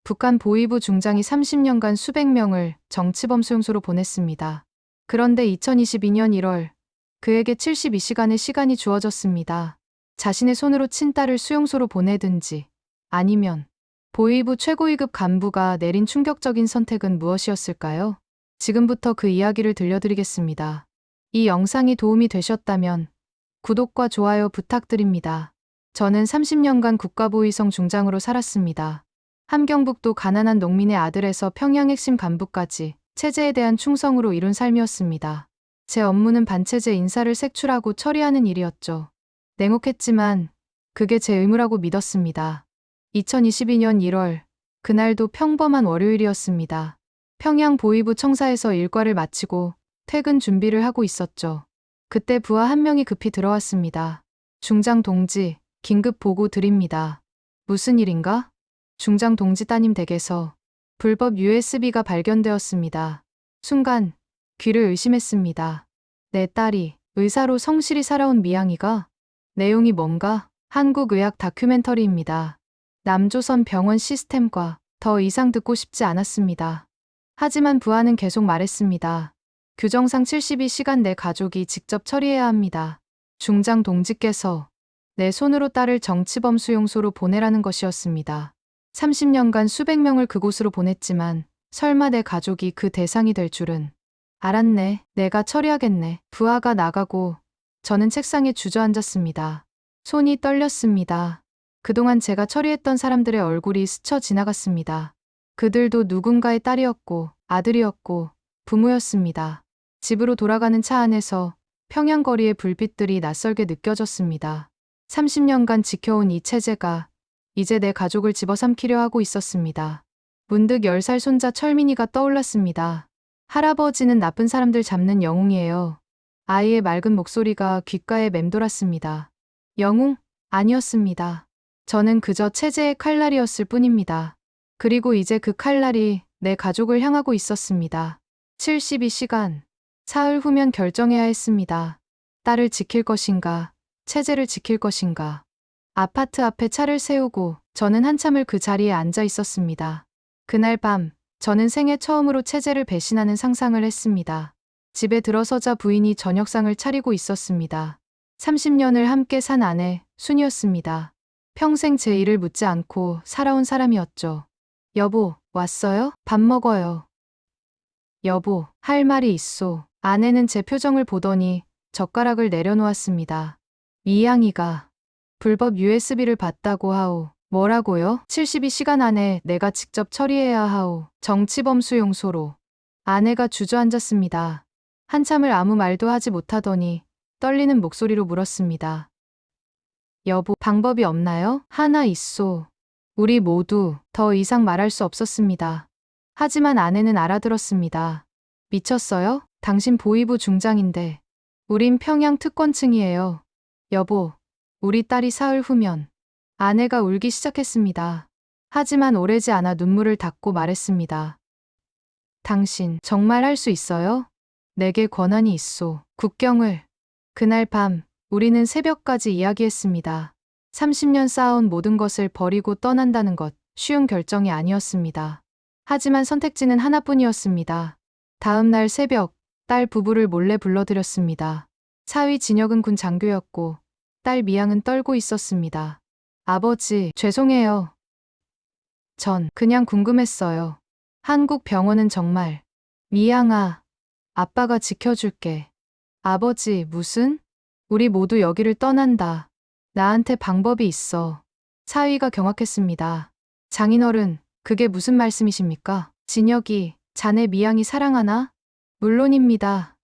북한 보위부 중장이 30년간 수백 명을 정치범 수용소로 보냈습니다. 그런데 2022년 1월 그에게 72시간의 시간이 주어졌습니다. 자신의 손으로 친딸을 수용소로 보내든지 아니면 보위부 최고위급 간부가 내린 충격적인 선택은 무엇이었을까요? 지금부터 그 이야기를 들려드리겠습니다. 이 영상이 도움이 되셨다면 구독과 좋아요 부탁드립니다. 저는 30년간 국가보위성 중장으로 살았습니다. 함경북도 가난한 농민의 아들에서 평양 핵심 간부까지 체제에 대한 충성으로 이룬 삶이었습니다. 제 업무는 반체제 인사를 색출하고 처리하는 일이었죠. 냉혹했지만 그게 제 의무라고 믿었습니다. 2022년 1월, 그날도 평범한 월요일이었습니다. 평양 보위부 청사에서 일과를 마치고 퇴근 준비를 하고 있었죠. 그때 부하 한 명이 급히 들어왔습니다. 중장 동지, 긴급 보고 드립니다. 무슨 일인가? 중장 동지 따님 댁에서 불법 USB가 발견되었습니다. 순간 귀를 의심했습니다. 내 딸이 의사로 성실히 살아온 미양이가? 내용이 뭔가? 한국의학 다큐멘터리입니다. 남조선 병원 시스템과 더 이상 듣고 싶지 않았습니다. 하지만 부하는 계속 말했습니다. 규정상 72시간 내 가족이 직접 처리해야 합니다. 중장 동지께서 내 손으로 딸을 정치범 수용소로 보내라는 것이었습니다. 30년간 수백 명을 그곳으로 보냈지만 설마 내 가족이 그 대상이 될 줄은. 알았네. 내가 처리하겠네. 부하가 나가고 저는 책상에 주저앉았습니다. 손이 떨렸습니다. 그동안 제가 처리했던 사람들의 얼굴이 스쳐 지나갔습니다. 그들도 누군가의 딸이었고 아들이었고 부모였습니다. 집으로 돌아가는 차 안에서 평양거리의 불빛들이 낯설게 느껴졌습니다. 30년간 지켜온 이 체제가 이제 내 가족을 집어삼키려 하고 있었습니다. 문득 10살 손자 철민이가 떠올랐습니다. 할아버지는 나쁜 사람들 잡는 영웅이에요. 아이의 맑은 목소리가 귓가에 맴돌았습니다. 영웅? 아니었습니다. 저는 그저 체제의 칼날이었을 뿐입니다. 그리고 이제 그 칼날이 내 가족을 향하고 있었습니다. 72시간. 사흘 후면 결정해야 했습니다. 딸을 지킬 것인가, 체제를 지킬 것인가. 아파트 앞에 차를 세우고 저는 한참을 그 자리에 앉아 있었습니다. 그날 밤, 저는 생애 처음으로 체제를 배신하는 상상을 했습니다. 집에 들어서자 부인이 저녁상을 차리고 있었습니다. 30년을 함께 산 아내, 순이었습니다. 평생 제 일을 묻지 않고 살아온 사람이었죠. 여보, 왔어요? 밥 먹어요. 여보, 할 말이 있소. 아내는 제 표정을 보더니 젓가락을 내려놓았습니다. 미양이가 불법 USB를 봤다고 하오. 뭐라고요? 72시간 안에 내가 직접 처리해야 하오. 정치범 수용소로. 아내가 주저앉았습니다. 한참을 아무 말도 하지 못하더니 떨리는 목소리로 물었습니다. 여보, 방법이 없나요? 하나 있소. 우리 모두 더 이상 말할 수 없었습니다. 하지만 아내는 알아들었습니다. 미쳤어요? 당신 보위부 중장인데. 우린 평양 특권층이에요. 여보, 우리 딸이 사흘 후면. 아내가 울기 시작했습니다. 하지만 오래지 않아 눈물을 닦고 말했습니다. 당신 정말 할 수 있어요? 내게 권한이 있소. 국경을. 그날 밤 우리는 새벽까지 이야기했습니다. 30년 쌓아온 모든 것을 버리고 떠난다는 것, 쉬운 결정이 아니었습니다. 하지만 선택지는 하나뿐이었습니다. 다음 날 새벽, 딸 부부를 몰래 불러들였습니다. 사위 진혁은 군 장교였고 딸 미양은 떨고 있었습니다. 아버지, 죄송해요. 전 그냥 궁금했어요. 한국 병원은 정말. 미양아, 아빠가 지켜줄게. 아버지, 무슨? 우리 모두 여기를 떠난다. 나한테 방법이 있어. 사위가 경악했습니다. 장인어른, 그게 무슨 말씀이십니까? 진혁이, 자네 미양이 사랑하나? 물론입니다.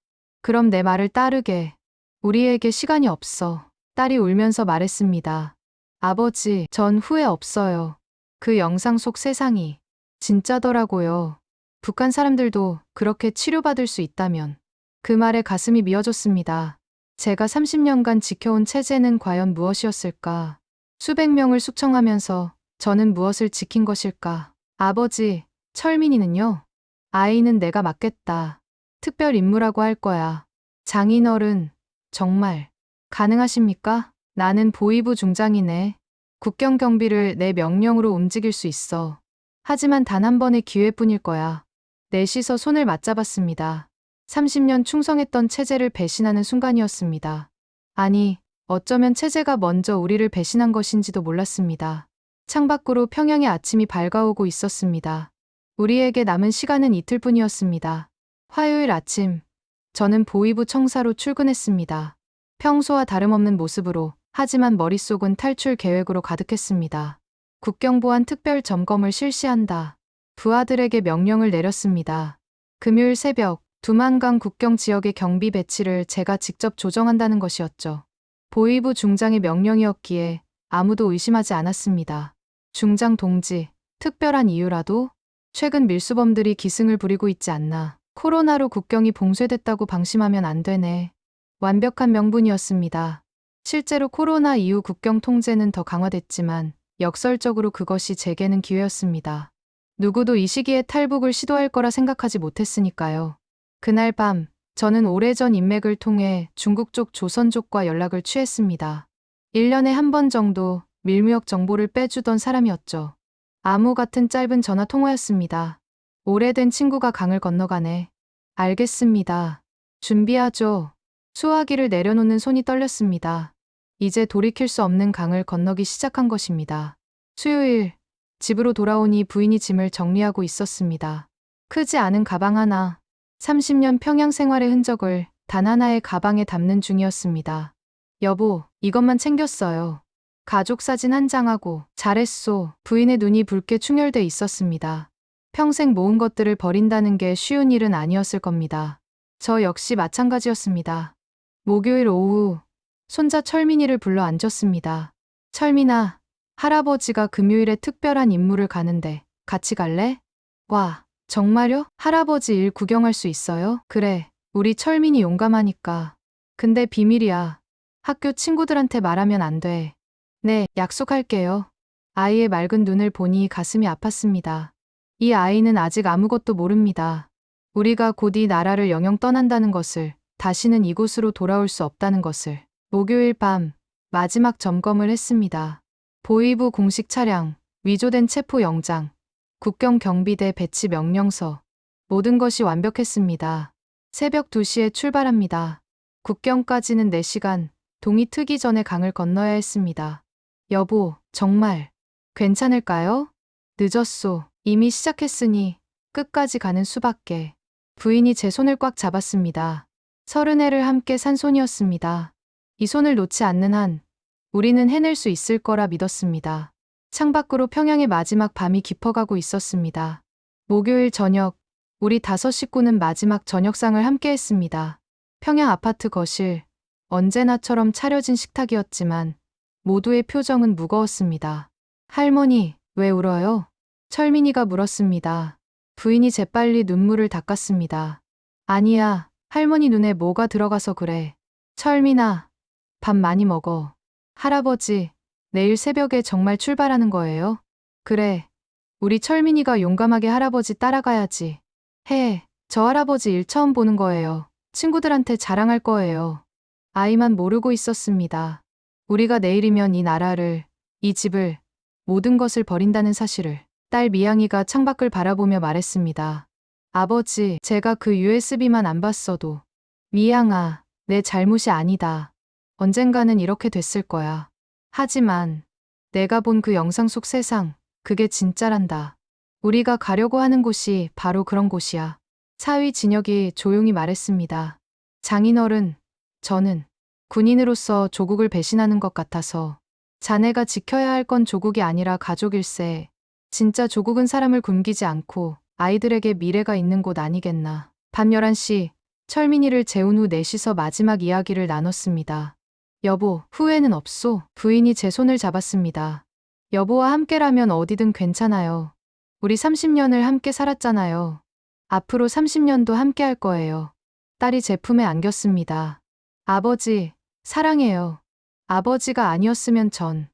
그럼 내 말을 따르게. 우리에게 시간이 없어. 딸이 울면서 말했습니다. 아버지, 전 후회 없어요. 그 영상 속 세상이 진짜더라고요. 북한 사람들도 그렇게 치료받을 수 있다면. 그 말에 가슴이 미어졌습니다. 제가 30년간 지켜온 체제는 과연 무엇이었을까? 수백 명을 숙청하면서 저는 무엇을 지킨 것일까? 아버지, 철민이는요? 아이는 내가 맡겠다. 특별 임무라고 할 거야. 장인어른, 정말 가능하십니까? 나는 보위부 중장이네. 국경 경비를 내 명령으로 움직일 수 있어. 하지만 단 한 번의 기회뿐일 거야. 넷이서 손을 맞잡았습니다. 30년 충성했던 체제를 배신하는 순간이었습니다. 아니, 어쩌면 체제가 먼저 우리를 배신한 것인지도 몰랐습니다. 창밖으로 평양의 아침이 밝아오고 있었습니다. 우리에게 남은 시간은 이틀뿐이었습니다. 화요일 아침, 저는 보위부 청사로 출근했습니다. 평소와 다름없는 모습으로, 하지만 머릿속은 탈출 계획으로 가득했습니다. 국경보안 특별 점검을 실시한다. 부하들에게 명령을 내렸습니다. 금요일 새벽, 두만강 국경 지역의 경비 배치를 제가 직접 조정한다는 것이었죠. 보위부 중장의 명령이었기에 아무도 의심하지 않았습니다. 중장 동지, 특별한 이유라도? 최근 밀수범들이 기승을 부리고 있지 않나. 코로나로 국경이 봉쇄됐다고 방심하면 안 되네. 완벽한 명분이었습니다. 실제로 코로나 이후 국경 통제는 더 강화됐지만 역설적으로 그것이 제게는 기회였습니다. 누구도 이 시기에 탈북을 시도할 거라 생각하지 못했으니까요. 그날 밤, 저는 오래전 인맥을 통해 중국 쪽 조선족과 연락을 취했습니다. 1년에 한 번 정도 밀무역 정보를 빼주던 사람이었죠. 암호 같은 짧은 전화 통화였습니다. 오래된 친구가 강을 건너가네. 알겠습니다. 준비하죠. 수화기를 내려놓는 손이 떨렸습니다. 이제 돌이킬 수 없는 강을 건너기 시작한 것입니다. 수요일, 집으로 돌아오니 부인이 짐을 정리하고 있었습니다. 크지 않은 가방 하나, 30년 평양 생활의 흔적을 단 하나의 가방에 담는 중이었습니다. 여보, 이것만 챙겼어요. 가족 사진 한 장하고. 잘했소. 부인의 눈이 붉게 충혈돼 있었습니다. 평생 모은 것들을 버린다는 게 쉬운 일은 아니었을 겁니다. 저 역시 마찬가지였습니다. 목요일 오후, 손자 철민이를 불러 앉혔습니다. 철민아, 할아버지가 금요일에 특별한 임무를 가는데 같이 갈래? 와, 정말요? 할아버지 일 구경할 수 있어요? 그래, 우리 철민이 용감하니까. 근데 비밀이야. 학교 친구들한테 말하면 안 돼. 네, 약속할게요. 아이의 맑은 눈을 보니 가슴이 아팠습니다. 이 아이는 아직 아무것도 모릅니다. 우리가 곧 이 나라를 영영 떠난다는 것을, 다시는 이곳으로 돌아올 수 없다는 것을. 목요일 밤, 마지막 점검을 했습니다. 보위부 공식 차량, 위조된 체포 영장, 국경 경비대 배치 명령서. 모든 것이 완벽했습니다. 새벽 2시에 출발합니다. 국경까지는 4시간, 동이 트기 전에 강을 건너야 했습니다. 여보, 정말 괜찮을까요? 늦었소. 이미 시작했으니 끝까지 가는 수밖에. 부인이 제 손을 꽉 잡았습니다. 30해를 함께 산 손이었습니다. 이 손을 놓지 않는 한 우리는 해낼 수 있을 거라 믿었습니다. 창밖으로 평양의 마지막 밤이 깊어가고 있었습니다. 목요일 저녁, 우리 5 식구는 마지막 저녁상을 함께 했습니다. 평양 아파트 거실, 언제나처럼 차려진 식탁이었지만 모두의 표정은 무거웠습니다. 할머니, 왜 울어요? 철민이가 물었습니다. 부인이 재빨리 눈물을 닦았습니다. 아니야, 할머니 눈에 뭐가 들어가서 그래. 철민아, 밥 많이 먹어. 할아버지, 내일 새벽에 정말 출발하는 거예요? 그래, 우리 철민이가 용감하게 할아버지 따라가야지. 저 할아버지 일 처음 보는 거예요. 친구들한테 자랑할 거예요. 아이만 모르고 있었습니다. 우리가 내일이면 이 나라를, 이 집을, 모든 것을 버린다는 사실을. 딸 미양이가 창밖을 바라보며 말했습니다. 아버지, 제가 그 USB만 안 봤어도. 미양아, 내 잘못이 아니다. 언젠가는 이렇게 됐을 거야. 하지만 내가 본 그 영상 속 세상, 그게 진짜란다. 우리가 가려고 하는 곳이 바로 그런 곳이야. 사위 진혁이 조용히 말했습니다. 장인어른, 저는 군인으로서 조국을 배신하는 것 같아서. 자네가 지켜야 할 건 조국이 아니라 가족일세. 진짜 조국은 사람을 굶기지 않고 아이들에게 미래가 있는 곳 아니겠나. 밤 11시, 철민이를 재운 후 4시서 마지막 이야기를 나눴습니다. 여보, 후회는 없소? 부인이 제 손을 잡았습니다. 여보와 함께라면 어디든 괜찮아요. 우리 30년을 함께 살았잖아요. 앞으로 30년도 함께 할 거예요. 딸이 제 품에 안겼습니다. 아버지, 사랑해요. 아버지가 아니었으면 전.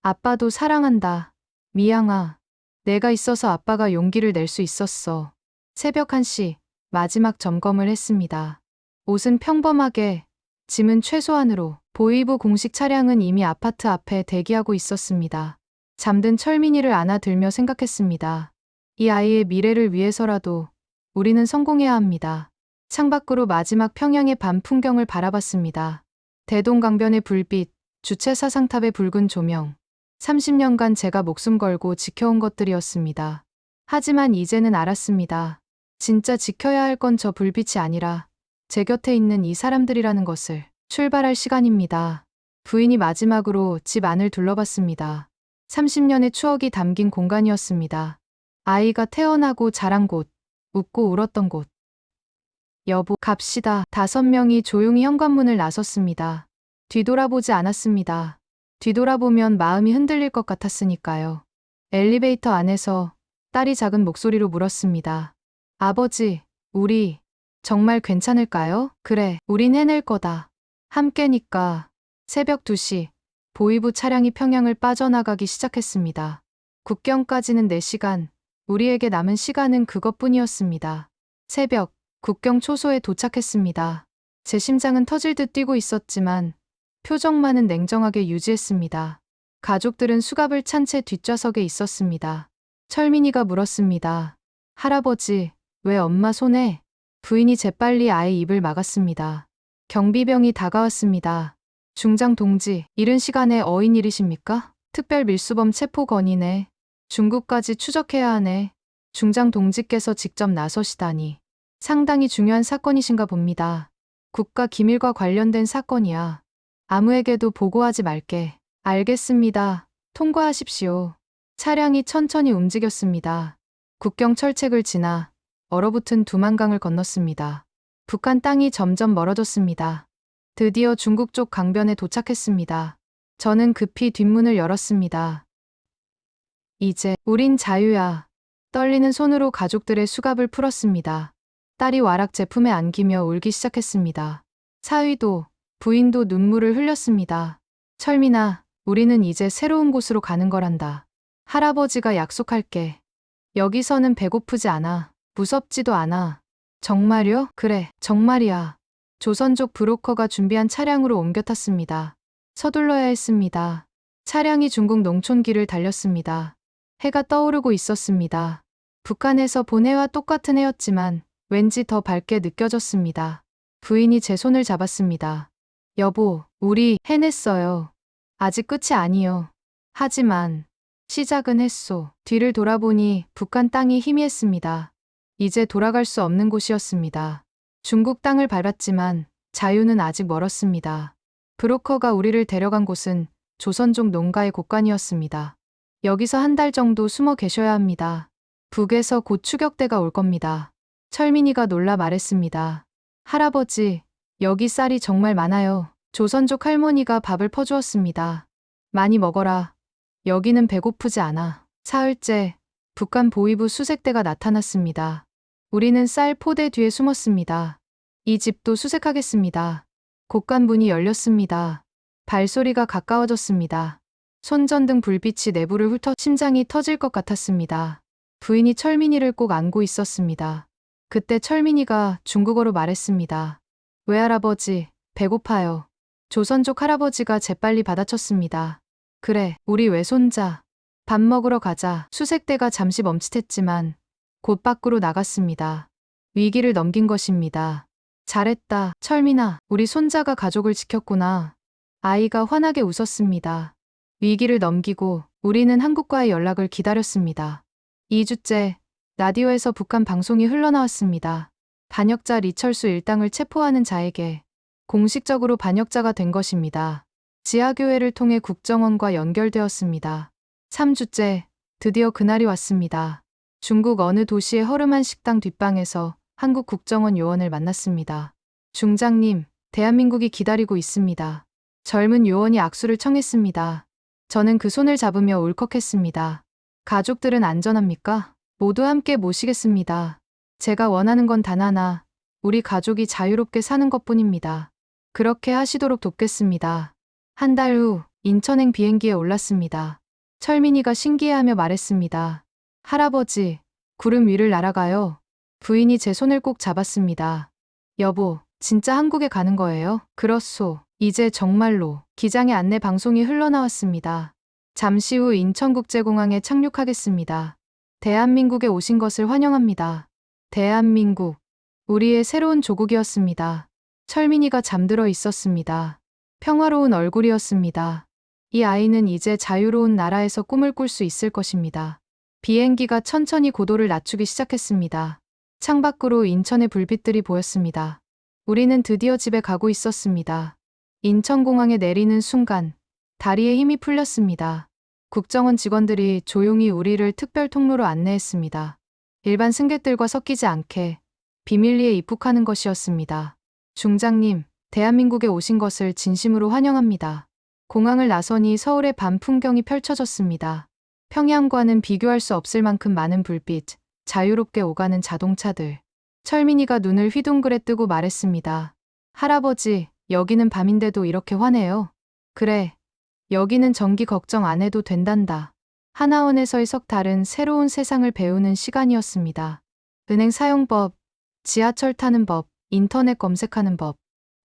아빠도 사랑한다. 미양아, 내가 있어서 아빠가 용기를 낼 수 있었어. 새벽 1시, 마지막 점검을 했습니다. 옷은 평범하게, 짐은 최소한으로. 보위부 공식 차량은 이미 아파트 앞에 대기하고 있었습니다. 잠든 철민이를 안아들며 생각했습니다. 이 아이의 미래를 위해서라도 우리는 성공해야 합니다. 창밖으로 마지막 평양의 밤 풍경을 바라봤습니다. 대동강변의 불빛, 주체 사상탑의 붉은 조명. 30년간 제가 목숨 걸고 지켜온 것들이었습니다. 하지만 이제는 알았습니다. 진짜 지켜야 할 건 저 불빛이 아니라 제 곁에 있는 이 사람들이라는 것을. 출발할 시간입니다. 부인이 마지막으로 집 안을 둘러봤습니다. 30년의 추억이 담긴 공간이었습니다. 아이가 태어나고 자란 곳, 웃고 울었던 곳. 여보, 갑시다. 5명이 조용히 현관문을 나섰습니다. 뒤돌아보지 않았습니다. 뒤돌아보면 마음이 흔들릴 것 같았으니까요. 엘리베이터 안에서 딸이 작은 목소리로 물었습니다. 아버지, 우리 정말 괜찮을까요? 그래, 우린 해낼 거다. 함께니까. 새벽 2시, 보이부 차량이 평양을 빠져나가기 시작했습니다. 국경까지는 4시간, 우리에게 남은 시간은 그것뿐이었습니다. 새벽, 국경 초소에 도착했습니다. 제 심장은 터질 듯 뛰고 있었지만 표정만은 냉정하게 유지했습니다. 가족들은 수갑을 찬 채 뒷좌석에 있었습니다. 철민이가 물었습니다. 할아버지, 왜 엄마 손에? 부인이 재빨리 아이 입을 막았습니다. 경비병이 다가왔습니다. 중장 동지, 이른 시간에 어인 일이십니까? 특별 밀수범 체포 건이네. 중국까지 추적해야 하네. 중장 동지께서 직접 나서시다니. 상당히 중요한 사건이신가 봅니다. 국가 기밀과 관련된 사건이야. 아무에게도 보고하지 말게. 알겠습니다. 통과하십시오. 차량이 천천히 움직였습니다. 국경 철책을 지나 얼어붙은 두만강을 건넜습니다. 북한 땅이 점점 멀어졌습니다. 드디어 중국 쪽 강변에 도착했습니다. 저는 급히 뒷문을 열었습니다. 이제 우린 자유야. 떨리는 손으로 가족들의 수갑을 풀었습니다. 딸이 와락 제품에 안기며 울기 시작했습니다. 사위도, 부인도 눈물을 흘렸습니다. 철민아, 우리는 이제 새로운 곳으로 가는 거란다. 할아버지가 약속할게. 여기서는 배고프지 않아. 무섭지도 않아. 정말요? 그래, 정말이야. 조선족 브로커가 준비한 차량으로 옮겨 탔습니다. 서둘러야 했습니다. 차량이 중국 농촌길을 달렸습니다. 해가 떠오르고 있었습니다. 북한에서 본 해와 똑같은 해였지만 왠지 더 밝게 느껴졌습니다. 부인이 제 손을 잡았습니다. 여보, 우리 해냈어요. 아직 끝이 아니요. 하지만 시작은 했소. 뒤를 돌아보니 북한 땅이 희미했습니다. 이제 돌아갈 수 없는 곳이었습니다. 중국 땅을 밟았지만 자유는 아직 멀었습니다. 브로커가 우리를 데려간 곳은 조선족 농가의 곳간이었습니다. 여기서 1달 정도 숨어 계셔야 합니다. 북에서 곧 추격대가 올 겁니다. 철민이가 놀라 말했습니다. 할아버지, 여기 쌀이 정말 많아요. 조선족 할머니가 밥을 퍼주었습니다. 많이 먹어라. 여기는 배고프지 않아. 사흘째, 북한 보위부 수색대가 나타났습니다. 우리는 쌀 포대 뒤에 숨었습니다. 이 집도 수색하겠습니다. 곳간문이 열렸습니다. 발소리가 가까워졌습니다. 손전등 불빛이 내부를 훑어 심장이 터질 것 같았습니다. 부인이 철민이를 꼭 안고 있었습니다. 그때 철민이가 중국어로 말했습니다. 외할아버지, 배고파요. 조선족 할아버지가 재빨리 받아쳤습니다. 그래, 우리 외손자. 밥 먹으러 가자. 수색대가 잠시 멈칫했지만 곧 밖으로 나갔습니다. 위기를 넘긴 것입니다. 잘했다, 철민아. 우리 손자가 가족을 지켰구나. 아이가 환하게 웃었습니다. 위기를 넘기고 우리는 한국과의 연락을 기다렸습니다. 2주째, 라디오에서 북한 방송이 흘러나왔습니다. 반역자 리철수 일당을 체포하는 자에게 공식적으로 반역자가 된 것입니다. 지하교회를 통해 국정원과 연결되었습니다. 3주째, 드디어 그날이 왔습니다. 중국 어느 도시의 허름한 식당 뒷방에서 한국 국정원 요원을 만났습니다. 중장님, 대한민국이 기다리고 있습니다. 젊은 요원이 악수를 청했습니다. 저는 그 손을 잡으며 울컥했습니다. 가족들은 안전합니까? 모두 함께 모시겠습니다. 제가 원하는 건 단 하나, 우리 가족이 자유롭게 사는 것뿐입니다. 그렇게 하시도록 돕겠습니다. 1달 후, 인천행 비행기에 올랐습니다. 철민이가 신기해하며 말했습니다. 할아버지, 구름 위를 날아가요. 부인이 제 손을 꼭 잡았습니다. 여보, 진짜 한국에 가는 거예요? 그렇소. 이제 정말로. 기장의 안내 방송이 흘러나왔습니다. 잠시 후 인천국제공항에 착륙하겠습니다. 대한민국에 오신 것을 환영합니다. 대한민국. 우리의 새로운 조국이었습니다. 철민이가 잠들어 있었습니다. 평화로운 얼굴이었습니다. 이 아이는 이제 자유로운 나라에서 꿈을 꿀 수 있을 것입니다. 비행기가 천천히 고도를 낮추기 시작했습니다. 창밖으로 인천의 불빛들이 보였습니다. 우리는 드디어 집에 가고 있었습니다. 인천공항에 내리는 순간 다리에 힘이 풀렸습니다. 국정원 직원들이 조용히 우리를 특별 통로로 안내했습니다. 일반 승객들과 섞이지 않게 비밀리에 입국하는 것이었습니다. 중장님, 대한민국에 오신 것을 진심으로 환영합니다. 공항을 나서니 서울의 밤 풍경이 펼쳐졌습니다. 평양과는 비교할 수 없을 만큼 많은 불빛, 자유롭게 오가는 자동차들. 철민이가 눈을 휘둥그레 뜨고 말했습니다. 할아버지, 여기는 밤인데도 이렇게 환해요. 그래, 여기는 전기 걱정 안 해도 된단다. 하나원에서의 석 달은 새로운 세상을 배우는 시간이었습니다. 은행 사용법, 지하철 타는 법, 인터넷 검색하는 법.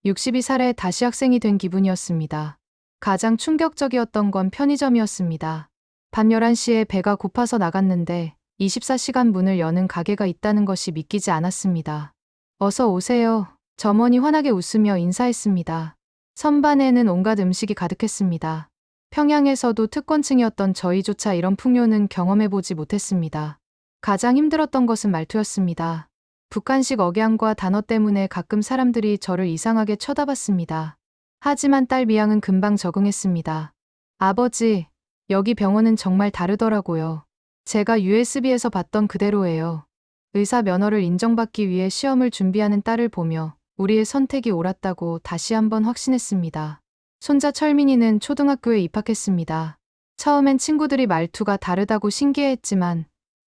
62살에 다시 학생이 된 기분이었습니다. 가장 충격적이었던 건 편의점이었습니다. 밤 11시에 배가 고파서 나갔는데 24시간 문을 여는 가게가 있다는 것이 믿기지 않았습니다. 어서 오세요. 점원이 환하게 웃으며 인사했습니다. 선반에는 온갖 음식이 가득했습니다. 평양에서도 특권층이었던 저희조차 이런 풍요는 경험해보지 못했습니다. 가장 힘들었던 것은 말투였습니다. 북한식 억양과 단어 때문에 가끔 사람들이 저를 이상하게 쳐다봤습니다. 하지만 딸 미양은 금방 적응했습니다. 아버지, 여기 병원은 정말 다르더라고요. 제가 USB에서 봤던 그대로예요. 의사 면허를 인정받기 위해 시험을 준비하는 딸을 보며 우리의 선택이 옳았다고 다시 한번 확신했습니다. 손자 철민이는 초등학교에 입학했습니다. 처음엔 친구들이 말투가 다르다고 신기해했지만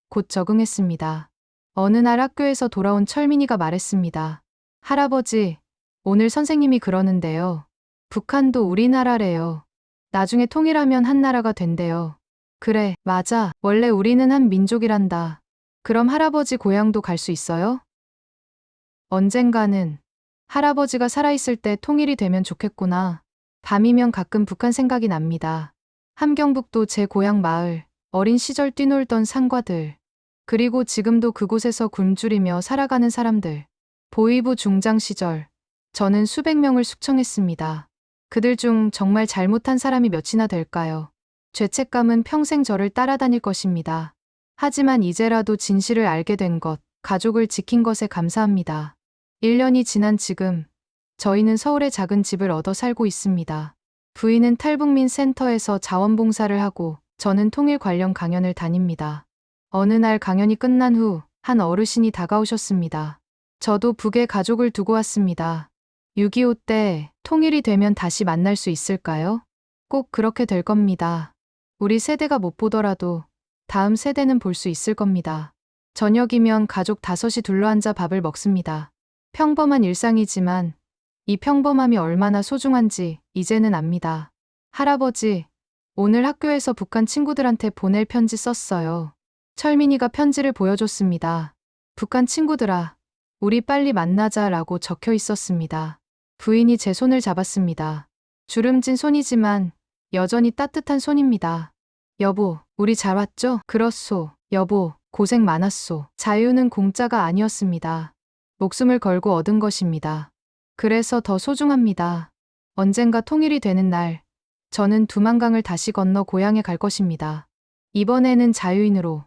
곧 적응했습니다. 어느 날 학교에서 돌아온 철민이가 말했습니다. 할아버지, 오늘 선생님이 그러는데요. 북한도 우리나라래요. 나중에 통일하면 한 나라가 된대요. 그래, 맞아. 원래 우리는 한 민족이란다. 그럼 할아버지 고향도 갈 수 있어요? 언젠가는. 할아버지가 살아있을 때 통일이 되면 좋겠구나. 밤이면 가끔 북한 생각이 납니다. 함경북도 제 고향 마을, 어린 시절 뛰놀던 상과들. 그리고 지금도 그곳에서 굶주리며 살아가는 사람들. 보위부 중장 시절, 저는 수백 명을 숙청했습니다. 그들 중 정말 잘못한 사람이 몇이나 될까요? 죄책감은 평생 저를 따라다닐 것입니다. 하지만 이제라도 진실을 알게 된 것, 가족을 지킨 것에 감사합니다. 1년이 지난 지금, 저희는 서울에 작은 집을 얻어 살고 있습니다. 부인은 탈북민 센터에서 자원봉사를 하고 저는 통일 관련 강연을 다닙니다. 어느 날 강연이 끝난 후 한 어르신이 다가오셨습니다. 저도 북에 가족을 두고 왔습니다. 6.25 때 통일이 되면 다시 만날 수 있을까요? 꼭 그렇게 될 겁니다. 우리 세대가 못 보더라도 다음 세대는 볼 수 있을 겁니다. 저녁이면 가족 5이 둘러앉아 밥을 먹습니다. 평범한 일상이지만 이 평범함이 얼마나 소중한지 이제는 압니다. 할아버지, 오늘 학교에서 북한 친구들한테 보낼 편지 썼어요. 철민이가 편지를 보여줬습니다. 북한 친구들아, 우리 빨리 만나자라고 적혀 있었습니다. 부인이 제 손을 잡았습니다. 주름진 손이지만 여전히 따뜻한 손입니다. 여보, 우리 잘 왔죠? 그렇소. 여보, 고생 많았소. 자유는 공짜가 아니었습니다. 목숨을 걸고 얻은 것입니다. 그래서 더 소중합니다. 언젠가 통일이 되는 날, 저는 두만강을 다시 건너 고향에 갈 것입니다. 이번에는 자유인으로,